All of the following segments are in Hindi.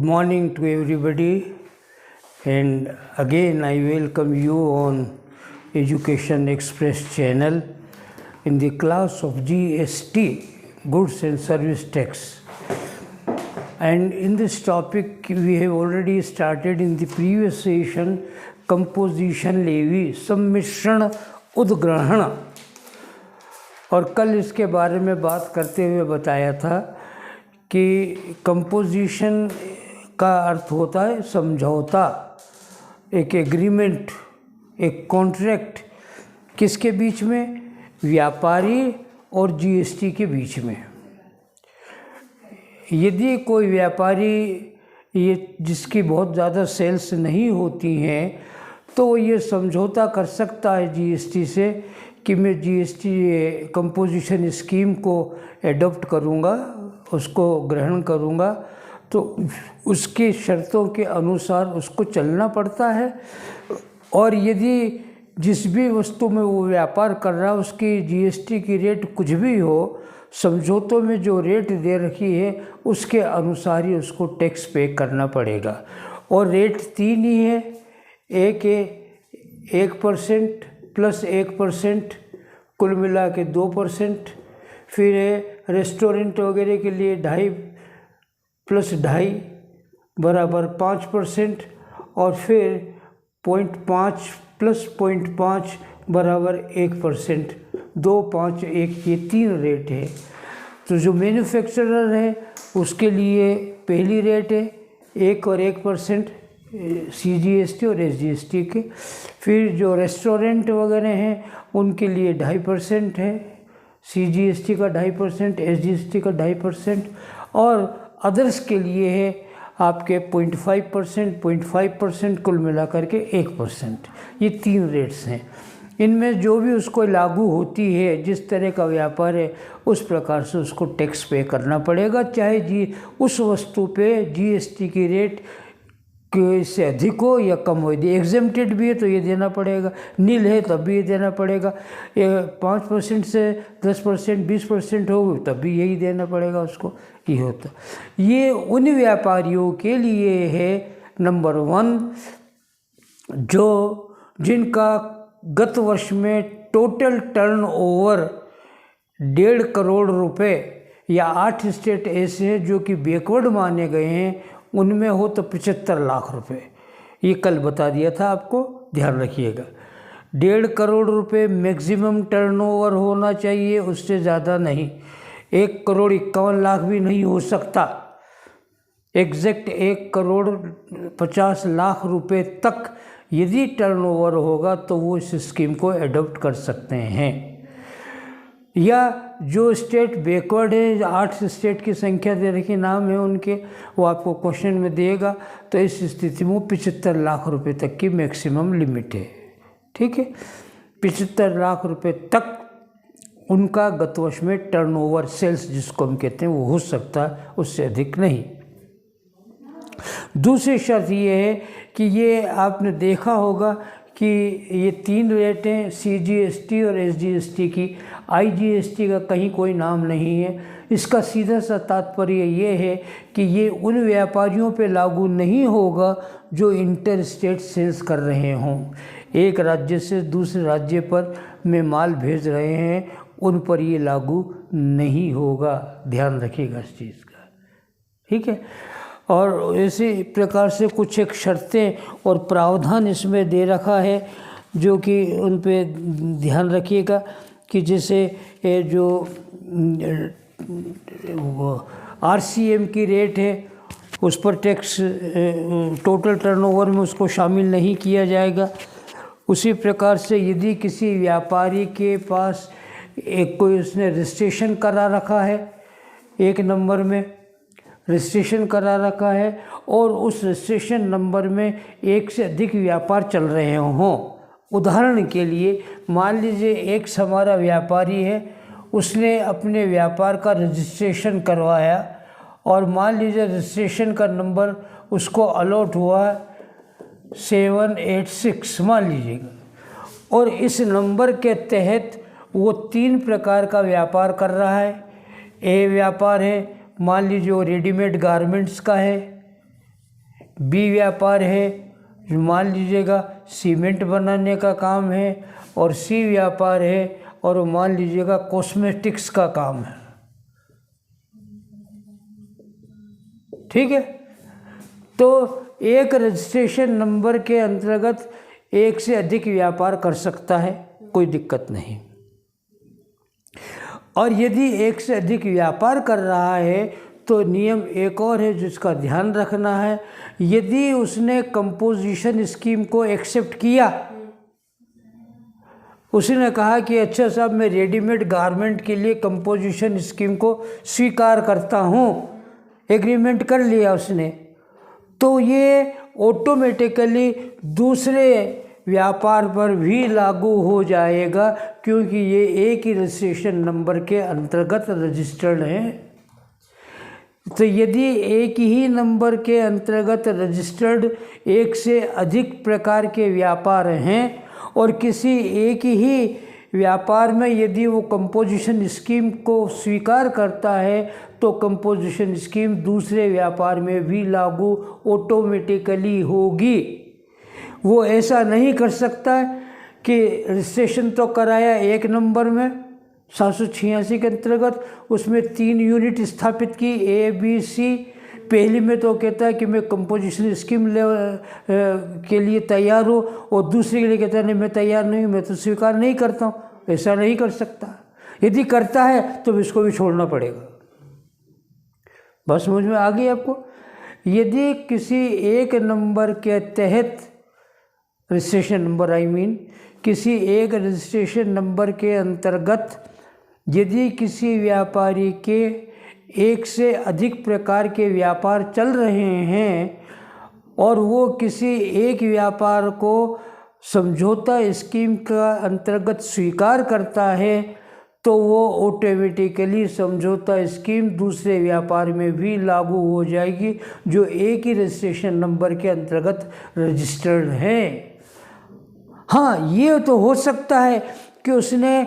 Good morning to everybody, and again I welcome you on Education Express channel in the class of GST, Goods and Service Tax. And in this topic we have already started in the previous session composition levy, सम्मिश्रण उद्ग्रहण, और कल इसके बारे में बात करते हुए बताया था कि कंपोजिशन का अर्थ होता है समझौता, एक एग्रीमेंट, एक कॉन्ट्रैक्ट, किसके बीच में? व्यापारी और जीएसटी के बीच में। यदि कोई व्यापारी ये जिसकी बहुत ज़्यादा सेल्स नहीं होती हैं तो ये समझौता कर सकता है जीएसटी से कि मैं जीएसटी कंपोजिशन स्कीम को एडॉप्ट करूँगा, उसको ग्रहण करूँगा, तो उसकी शर्तों के अनुसार उसको चलना पड़ता है। और यदि जिस भी वस्तु में वो व्यापार कर रहा है उसकी जीएसटी की रेट कुछ भी हो, समझौतों में जो रेट दे रखी है उसके अनुसार ही उसको टैक्स पे करना पड़ेगा। और रेट तीन ही है, एक है 1% प्लस 1%, कुल मिला के 2%, फिर है रेस्टोरेंट वगैरह के लिए 2.5 प्लस 2.5 बराबर 5%, और फिर 0.5 प्लस 0.5 बराबर 1%, 2, 5, 1, ये तीन रेट है। तो जो मैन्युफैक्चरर है उसके लिए पहली रेट है 1 और 1% CGST और SGST के। फिर जो रेस्टोरेंट वगैरह हैं उनके लिए 2.5% है, CGST का 2.5%, SGST का 2.5%, और अदर्स के लिए है आपके 0.5%, 0.5%, कुल मिला करके 1%। ये तीन रेट्स हैं। इनमें जो भी उसको लागू होती है, जिस तरह का व्यापार है उस प्रकार से उसको टैक्स पे करना पड़ेगा, चाहे उस वस्तु पे जीएसटी की रेट से अधिक हो या कम हो। यदि एग्जेम्प्टेड भी है तो ये देना पड़ेगा, नील है तब भी ये देना पड़ेगा, 5% से 10%, 20% हो तब भी यही देना पड़ेगा उसको। ये होता, ये उन व्यापारियों के लिए है नंबर 1 जिनका गत वर्ष में टोटल टर्नओवर 1.5 करोड़ रुपए, या 8 स्टेट ऐसे हैं जो कि बैकवर्ड माने गए हैं, उनमें हो तो 75 लाख रुपए। ये कल बता दिया था आपको, ध्यान रखिएगा। 1.5 करोड़ रुपए मैक्सिमम टर्नओवर होना चाहिए, उससे ज़्यादा नहीं। 1 करोड़ 51 लाख भी नहीं हो सकता, एग्जैक्ट 1 करोड़ 50 लाख रुपए तक यदि टर्नओवर होगा तो वो इस स्कीम को एडॉप्ट कर सकते हैं। या जो स्टेट बैकवर्ड है, 8 स्टेट की संख्या दे रखी, नाम है उनके, वो आपको क्वेश्चन में देगा, तो इस स्थिति में 75 लाख रुपए तक की मैक्सिमम लिमिट है। ठीक है, 75 लाख रुपए तक उनका गत वर्ष में टर्नओवर, सेल्स जिसको हम कहते हैं, वो हो सकता है, उससे अधिक नहीं। दूसरी शर्त ये है कि ये आपने देखा होगा कि ये तीन रेट हैं, CGST और SGST की। IGST का कहीं कोई नाम नहीं है। इसका सीधा सा तात्पर्य ये है कि ये उन व्यापारियों पे लागू नहीं होगा जो इंटर स्टेट सेल्स कर रहे हों, एक राज्य से दूसरे राज्य पर में माल भेज रहे हैं, उन पर ये लागू नहीं होगा। ध्यान रखिएगा इस चीज़ का, ठीक है। और इसी प्रकार से कुछ एक शर्तें और प्रावधान इसमें दे रखा है जो कि उन पे ध्यान रखिएगा कि जैसे जो RCM की रेट है उस पर टैक्स टोटल टर्नओवर में उसको शामिल नहीं किया जाएगा। उसी प्रकार से यदि किसी व्यापारी के पास एक कोई उसने रजिस्ट्रेशन करा रखा है, 1 नंबर में रजिस्ट्रेशन करा रखा है, और उस रजिस्ट्रेशन नंबर में एक से अधिक व्यापार चल रहे हों, उदाहरण के लिए मान लीजिए एक हमारा व्यापारी है, उसने अपने व्यापार का रजिस्ट्रेशन करवाया, और मान लीजिए रजिस्ट्रेशन का नंबर उसको अलॉट हुआ 786 मान लीजिएगा, और इस नंबर के तहत वो 3 प्रकार का व्यापार कर रहा है। ए व्यापार है, मान लीजिए वो रेडीमेड गारमेंट्स का है, बी व्यापार है, जो मान लीजिएगा सीमेंट बनाने का काम है, और सी व्यापार है और मान लीजिएगा कॉस्मेटिक्स का काम है। ठीक है, तो एक रजिस्ट्रेशन नंबर के अंतर्गत एक से अधिक व्यापार कर सकता है, कोई दिक्कत नहीं। और यदि एक से अधिक व्यापार कर रहा है तो नियम एक और है जिसका ध्यान रखना है। यदि उसने कंपोजिशन स्कीम को एक्सेप्ट किया, उसने कहा कि अच्छा साहब मैं रेडीमेड गारमेंट के लिए कंपोजिशन स्कीम को स्वीकार करता हूँ, एग्रीमेंट कर लिया उसने, तो ये ऑटोमेटिकली दूसरे व्यापार पर भी लागू हो जाएगा, क्योंकि ये एक ही रजिस्ट्रेशन नंबर के अंतर्गत रजिस्टर्ड है। तो यदि एक ही नंबर के अंतर्गत रजिस्टर्ड एक से अधिक प्रकार के व्यापार हैं और किसी एक ही व्यापार में यदि वो कंपोजिशन स्कीम को स्वीकार करता है तो कंपोजिशन स्कीम दूसरे व्यापार में भी लागू ऑटोमेटिकली होगी। वो ऐसा नहीं कर सकता कि रजिस्ट्रेशन तो कराया एक नंबर में 786 के अंतर्गत, उसमें 3 यूनिट स्थापित की ए बी सी। पहली में तो कहता है कि मैं कंपोजिशन स्कीम के लिए तैयार हूँ, और दूसरे के लिए कहता है नहीं मैं तैयार नहीं हूँ, मैं तो स्वीकार नहीं करता हूँ। ऐसा नहीं कर सकता। यदि करता है तो इसको भी छोड़ना पड़ेगा। बस समझ में आ गई आपको। यदि किसी एक नंबर के तहत रजिस्ट्रेशन नंबर किसी एक रजिस्ट्रेशन नंबर के अंतर्गत यदि किसी व्यापारी के एक से अधिक प्रकार के व्यापार चल रहे हैं और वो किसी एक व्यापार को समझौता स्कीम का अंतर्गत स्वीकार करता है तो वो ऑटोमेटिकली समझौता स्कीम दूसरे व्यापार में भी लागू हो जाएगी जो एक ही रजिस्ट्रेशन नंबर के अंतर्गत रजिस्टर्ड है। हाँ, ये तो हो सकता है कि उसने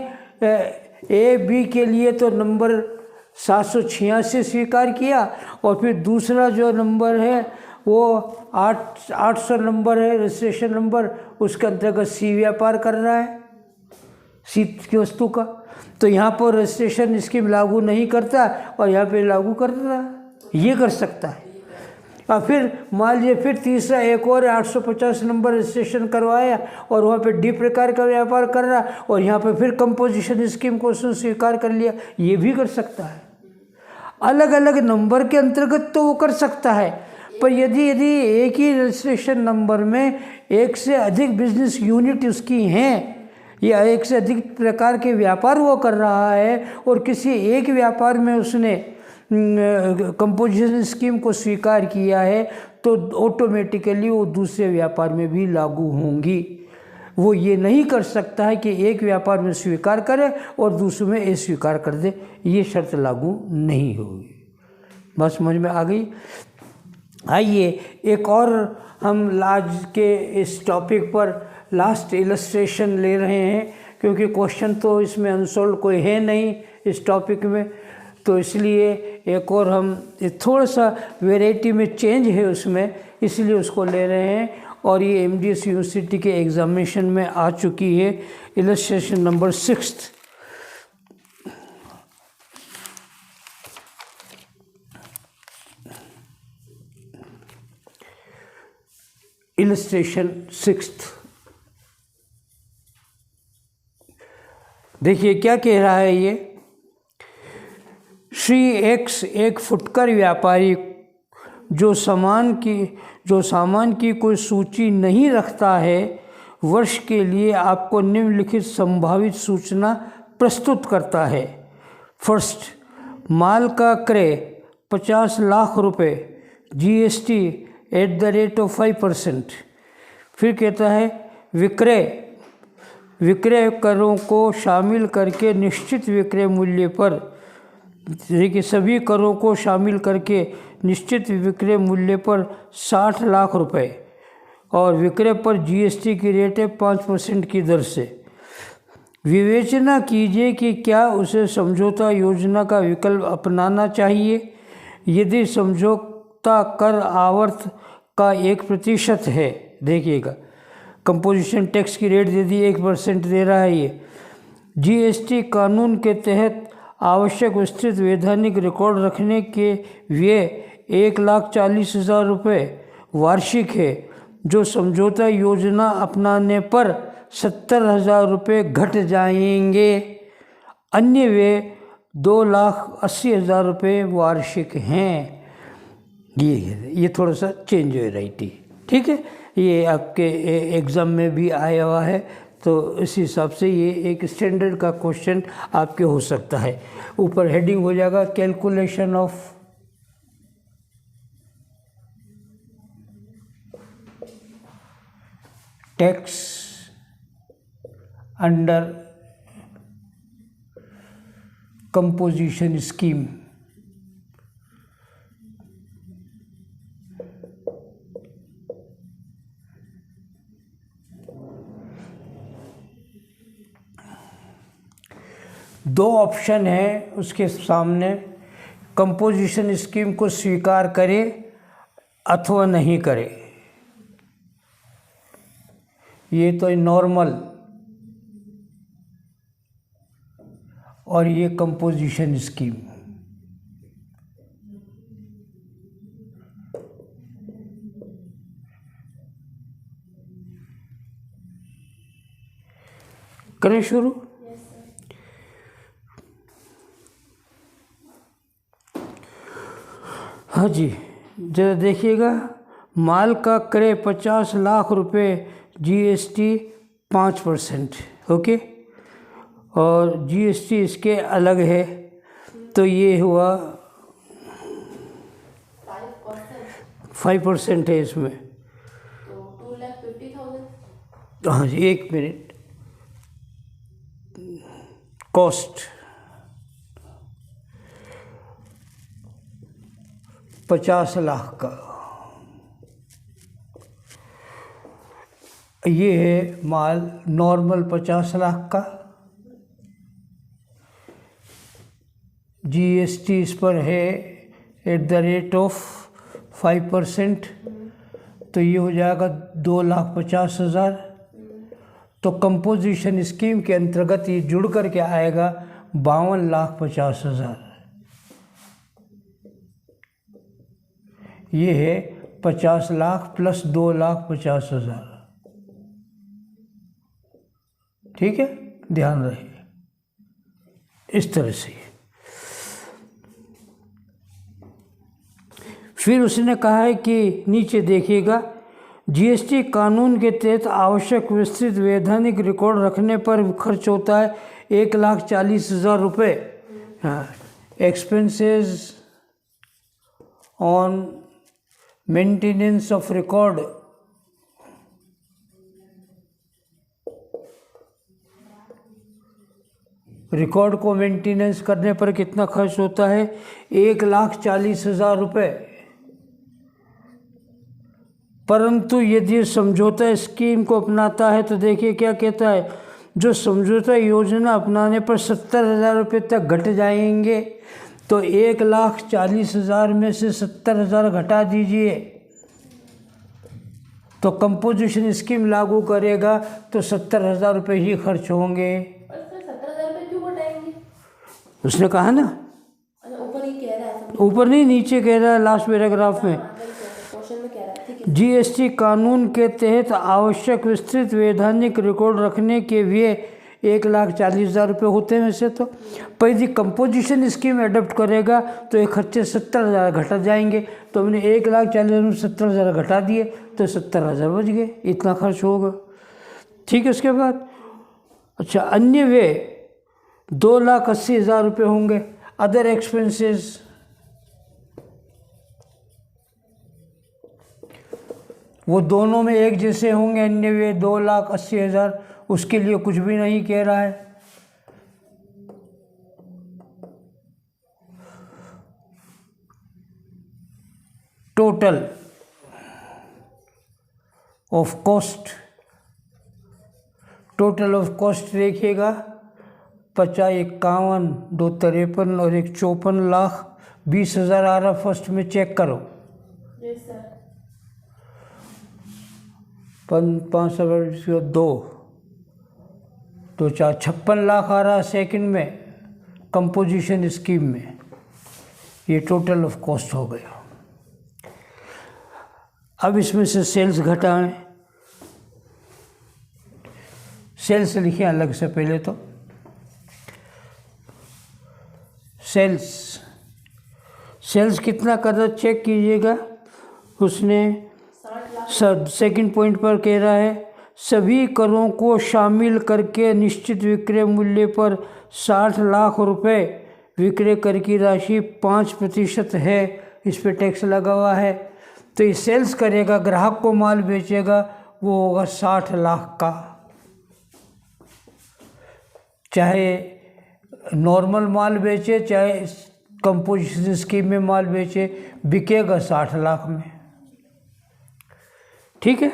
ए बी के लिए तो नंबर 786 स्वीकार किया और फिर दूसरा जो नंबर है वो 800 नंबर है रजिस्ट्रेशन नंबर, उसके अंतर्गत सी व्यापार कर रहा है सी की वस्तु का, तो यहाँ पर रजिस्ट्रेशन स्कीम लागू नहीं करता और यहाँ पे लागू कर रहा है। ये कर सकता है। और फिर मान लीजिए फिर तीसरा एक और 850 नंबर रजिस्ट्रेशन करवाया और वहाँ पे डी प्रकार का व्यापार कर रहा और यहाँ पे फिर कंपोजिशन स्कीम को उसने स्वीकार कर लिया, ये भी कर सकता है। अलग अलग नंबर के अंतर्गत तो वो कर सकता है, पर यदि एक ही रजिस्ट्रेशन नंबर में एक से अधिक बिजनेस यूनिट उसकी हैं या एक से अधिक प्रकार के व्यापार वो कर रहा है और किसी एक व्यापार में उसने कंपोजिशन स्कीम को स्वीकार किया है तो ऑटोमेटिकली वो दूसरे व्यापार में भी लागू होंगी। वो ये नहीं कर सकता है कि एक व्यापार में स्वीकार करे और दूसरे में अस्वीकार कर दे, ये शर्त लागू नहीं होगी। बस समझ में आ गई। आइए एक और हम आज के इस टॉपिक पर लास्ट इलस्ट्रेशन ले रहे हैं, क्योंकि क्वेश्चन तो इसमें अनसोल्व कोई है नहीं इस टॉपिक में, तो इसलिए एक और हम थोड़ा सा वैरायटी में चेंज है उसमें, इसलिए उसको ले रहे हैं। और ये एमडीएस यूनिवर्सिटी के एग्जामिनेशन में आ चुकी है। Illustration number 6। इलस्ट्रेशन 6 देखिए क्या कह रहा है ये। श्री एक्स एक फुटकर व्यापारी जो सामान की कोई सूची नहीं रखता है, वर्ष के लिए आपको निम्नलिखित संभावित सूचना प्रस्तुत करता है। फर्स्ट, माल का क्रय 50 लाख रुपए, जीएसटी @ 5%। फिर कहता है विक्रय करों को शामिल करके निश्चित विक्रय मूल्य पर, देखिए सभी करों को शामिल करके निश्चित विक्रय मूल्य पर 60 लाख रुपए और विक्रय पर जीएसटी की रेट है 5% की दर से। विवेचना कीजिए कि क्या उसे समझौता योजना का विकल्प अपनाना चाहिए। यदि समझौता कर आवर्त का 1% है। देखिएगा, कंपोजिशन टैक्स की रेट दे दी 1% दे रहा है ये। जीएसटी कानून के तहत आवश्यक विस्तृत वैधानिक रिकॉर्ड रखने के व्यय 1,40,000 रुपये वार्षिक है, जो समझौता योजना अपनाने पर 70,000 रुपये घट जाएंगे। अन्य व्यय 2,80,000 रुपये वार्षिक हैं। ये थोड़ा सा चेंज है राइटिंग, ठीक है। ये आपके एग्ज़ाम में भी आया हुआ है, तो इस हिसाब से ये एक स्टैंडर्ड का क्वेश्चन आपके हो सकता है। ऊपर हेडिंग हो जाएगा calculation of tax under composition scheme. दो ऑप्शन है उसके सामने, कंपोजिशन स्कीम को स्वीकार करे अथवा नहीं करे। ये तो नॉर्मल और ये कंपोजिशन स्कीम। करें शुरू। हाँ जी, जरा देखिएगा, माल का क्रय 50 लाख रुपए, जीएसटी 5%, ओके, और जीएसटी इसके अलग है, तो ये हुआ 5% है इसमें, तो 2,50,000। हाँ जी, एक मिनट। कॉस्ट 50 लाख का, ये है माल नॉर्मल 50 लाख का, जीएसटी इस पर है एट द रेट ऑफ 5%, तो ये हो जाएगा 2,50,000। तो कंपोजिशन स्कीम के अंतर्गत ये जुड़ करके आएगा 52,50,000। ये है 50 लाख प्लस 2,50,000, ठीक है, ध्यान रहे इस तरह से। फिर उसने कहा है कि नीचे देखिएगा, जीएसटी कानून के तहत आवश्यक विस्तृत वैधानिक रिकॉर्ड रखने पर खर्च होता है 1,40,000 रुपये। Expenses on maintenance of record record को मेंटेनेंस करने पर कितना खर्च होता है? 1,40,000 रुपये। परंतु यदि समझौता स्कीम को अपनाता है तो देखिए क्या कहता है, जो समझौता योजना अपनाने पर 70,000 रुपये तक घट जाएंगे। तो 1,40,000 में से 70,000 घटा दीजिए, तो कंपोजिशन स्कीम लागू करेगा तो 70,000 रुपये ही खर्च होंगे। 70,000 रुपये क्यों घटाएंगे? उसने कहा ना, ऊपर ही कह रहा है, ऊपर नहीं नीचे कह रहा है लास्ट पैराग्राफ में। क्वेश्चन में कह रहा है, ठीक है। जीएसटी कानून के तहत आवश्यक विस्तृत वैधानिक रिकॉर्ड रखने के लिए 1,40,000 रुपये होते हैं वैसे तो, पर यदि कंपोजिशन स्कीम एडप्ट करेगा तो ये खर्चे 70,000 घटा जाएंगे। तो हमने 1,40,000 में 70,000 घटा दिए तो 70,000 बच गए, इतना खर्च होगा। ठीक है, उसके बाद अच्छा अन्य व्यय 2,80,000 रुपये होंगे। अदर एक्सपेंसेस वो दोनों में एक जैसे होंगे, अन्य व्यय 2,80,000, उसके लिए कुछ भी नहीं कह रहा है। Total of cost, total of cost देखिएगा 50, 51, 2, 53 और 1, 54,20,000 आ रहा। फर्स्ट में चेक करो। Yes sir. 5 दो तो 56 लाख आ रहा है सेकंड में कंपोजिशन स्कीम में। ये टोटल ऑफ कॉस्ट हो गया। अब इसमें से सेल्स घटाएं। सेल्स लिखिए अलग से पहले तो। सेल्स कितना कर रहा चेक कीजिएगा। उसने 60 लाख। सेकंड पॉइंट पर कह रहा है सभी करों को शामिल करके निश्चित विक्रय मूल्य पर 60 लाख रुपए विक्रय कर की राशि 5% है। इस पे टैक्स लगा हुआ है। तो ये सेल्स करेगा, ग्राहक को माल बेचेगा, वो होगा 60 लाख का। चाहे नॉर्मल माल बेचे चाहे कंपोजिशन स्कीम में माल बेचे, बिकेगा 60 लाख में। ठीक है।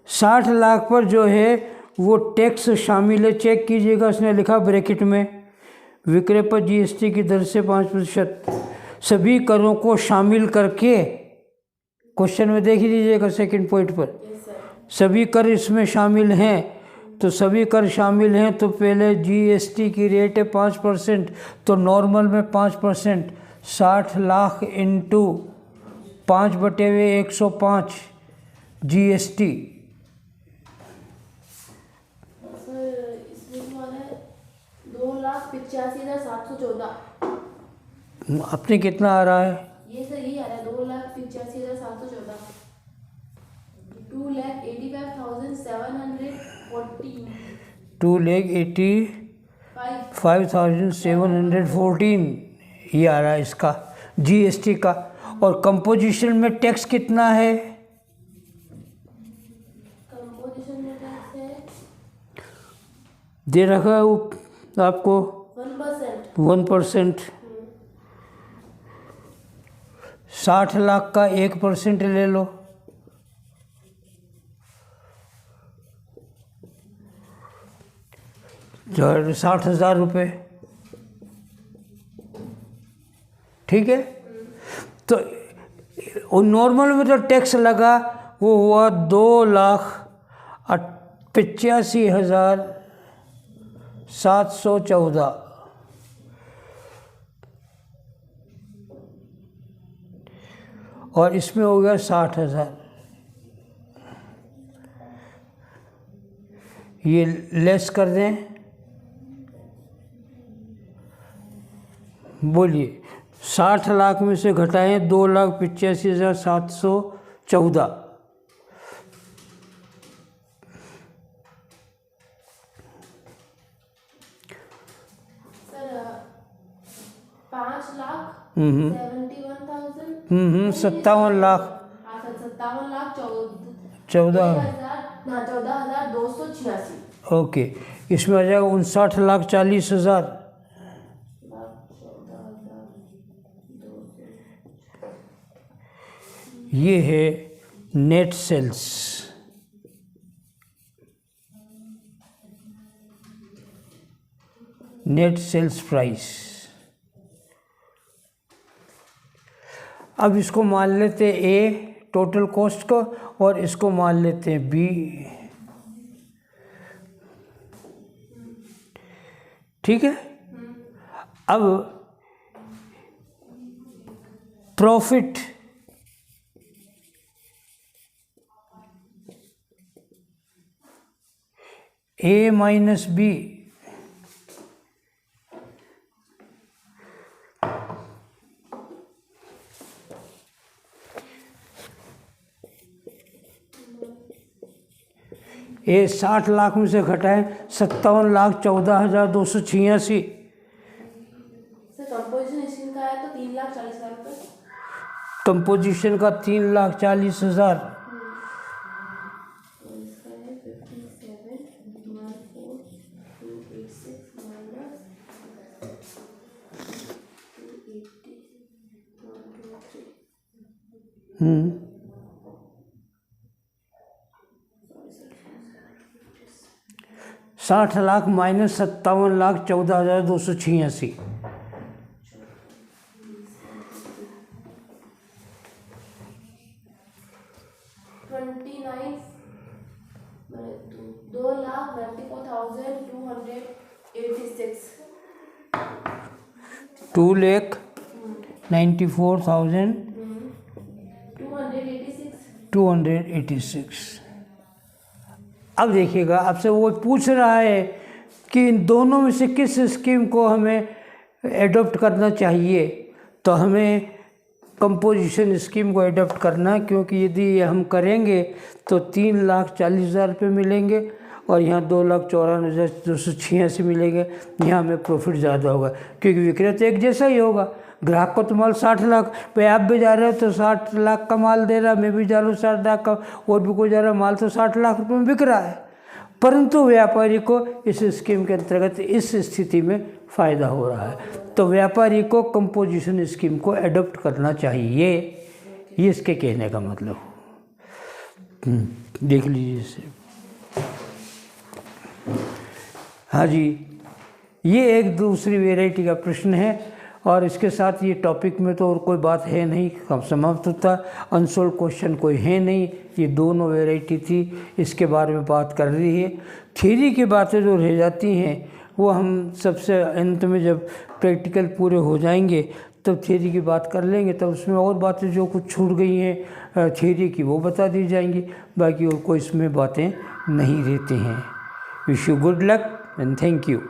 60 लाख पर जो है वो टैक्स शामिल है। चेक कीजिएगा, उसने लिखा ब्रैकेट में विक्रय पर जीएसटी की दर से 5%। सभी करों को शामिल करके, क्वेश्चन में देख लीजिएगा सेकंड पॉइंट पर, सभी कर इसमें शामिल हैं। तो सभी कर शामिल हैं तो पहले जीएसटी की रेट है 5%, तो नॉर्मल में 5%, 60 लाख इंटू 5/105 जीएसटी। सर इसमें जो है 2,85,714। अपने कितना आ रहा है? ये सर यही आ रहा है 2,85,714। 2,85,714। 2,85,714 ये आ रहा है इसका जीएसटी का। और कंपोजिशन में टैक्स कितना है? कंपोजिशन में टैक्स है दे रखा है वो आपको 1%। 1%। 60 लाख का 1% ले लो, जो 60,000 रुपये। ठीक है। तो नॉर्मल में जो टैक्स लगा वो हुआ 2,85,714। और इसमें हो गया 60,000। ये लेस कर दें, बोलिए 60 लाख में से घटाएं 2,85,714। सर 5,71,000। 57 लाख। हाँ सर 57,14,000। 14,286। 14,286। ओके। इसमें आ जाएगा 59,40,000। ये है net sales. Net sales price. अब इसको मान लेते हैं ए टोटल कॉस्ट को, और इसको मान लेते हैं बी। ठीक है। अब प्रॉफिट ए माइनस बी, ये 60 लाख में से घटाएं 57,14,286। सर कंपोजिशन स्कीम का है तो 3,40,000 रुपये। कंपोजिशन का 3,40,000। तो इसका है 57,4,286 माइनस 280,123। 60 लाख माइनस 57,14,286। 29 2,94,286 2,94,286। अब देखिएगा, आपसे वो पूछ रहा है कि इन दोनों में से किस स्कीम को हमें एडॉप्ट करना चाहिए। तो हमें कंपोजिशन स्कीम को एडॉप्ट करना, क्योंकि यदि ये हम करेंगे तो 3,40,000 रुपये मिलेंगे और यहाँ 2,54,286 मिलेंगे। यहाँ हमें प्रॉफिट ज़्यादा होगा, क्योंकि विक्रय तो एक जैसा ही होगा। ग्राहक को तो माल 60 लाख पे, आप भी जा रहे हो तो 60 लाख का माल दे रहा, मैं भी जा रहा हूँ 60 लाख का, और भी कोई जा रहा है, माल तो 60 लाख रुपये में बिक रहा है। परंतु व्यापारी को इस स्कीम के अंतर्गत इस स्थिति में फ़ायदा हो रहा है, तो व्यापारी को कंपोजिशन स्कीम को एडॉप्ट करना चाहिए, ये इसके कहने का मतलब। देख लीजिए इसे। हाँ जी, ये एक दूसरी वैरायटी का प्रश्न है, और इसके साथ ये टॉपिक में तो और कोई बात है नहीं, कब समाप्त होता। अनसोल्व क्वेश्चन कोई है नहीं, ये दोनों वैरायटी थी, इसके बारे में बात कर रही है। थ्योरी की बातें जो रह जाती हैं वो हम सबसे अंत में जब प्रैक्टिकल पूरे हो जाएंगे तब थ्योरी की बात कर लेंगे, तब उसमें और बातें जो कुछ छूट गई हैं थ्योरी की वो बता दी जाएंगी, बाकी और कोई इसमें बातें नहीं रहती हैं। Wish you good luck and thank you.